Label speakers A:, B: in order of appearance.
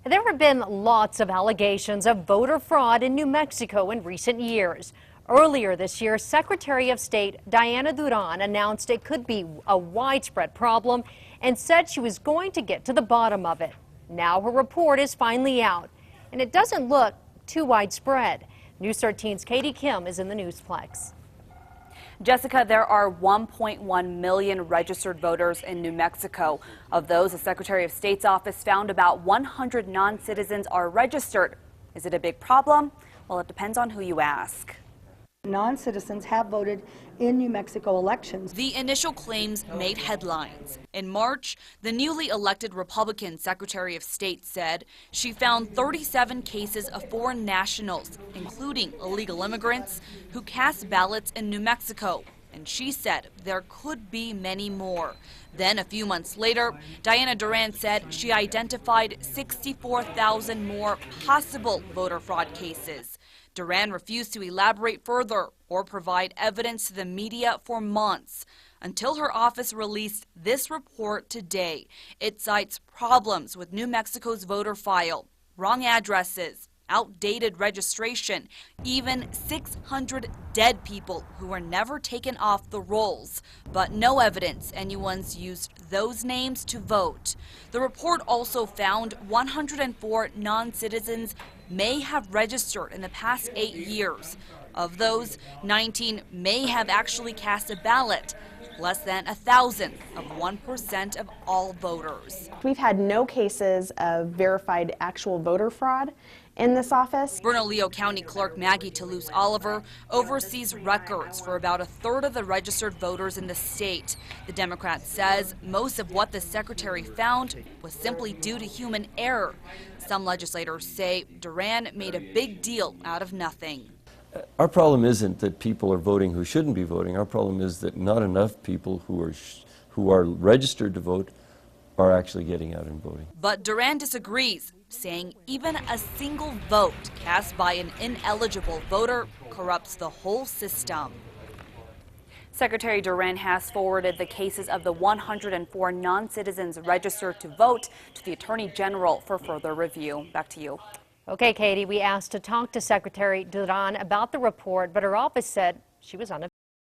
A: There have been lots of allegations of voter fraud in New Mexico in recent years. Earlier this year, Secretary of State Diana Duran announced it could be a widespread problem and said she was going to get to the bottom of it. Now her report is finally out, and it doesn't look too widespread. News 13's Katie Kim is in the Newsplex.
B: Jessica, there are 1.1 million registered voters in New Mexico. Of those, the Secretary of State's office found about 100 non-citizens are registered. Is it a big problem? Well, it depends on who you ask.
C: Non-citizens have voted in New Mexico elections.
B: The initial claims made headlines. In March, the newly elected Republican Secretary of State said she found 37 cases of foreign nationals, including illegal immigrants, who cast ballots in New Mexico. And she said there could be many more. Then a few months later, Diana Duran said she identified 64,000 more possible voter fraud cases. Duran refused to elaborate further or provide evidence to the media for months until her office released this report today. It cites problems with New Mexico's voter file, wrong addresses, outdated registration, even 600 dead people who were never taken off the rolls, but no evidence anyone's used those names to vote. The report also found 104 non-citizens may have registered in the past 8 years. Of those, 19 may have actually cast a ballot, less than 1,000 of 1% of all voters.
D: We've had no cases of verified actual voter fraud in this office.
B: Bernalillo County Clerk Maggie Toulouse Oliver oversees records for about a third of the registered voters in the state. The Democrat says most of what the secretary found was simply due to human error. Some legislators say Duran made a big deal out of nothing.
E: Our problem isn't that people are voting who shouldn't be voting. Our problem is that not enough people who are registered to vote are actually getting out and voting.
B: But Duran disagrees, saying even a single vote cast by an ineligible voter corrupts the whole system. Secretary Duran has forwarded the cases of the 104 non-citizens registered to vote to the Attorney General for further review. Back to you.
A: Okay, Katie, we asked to talk to Secretary Duran about the report, but her office said she was unavailable.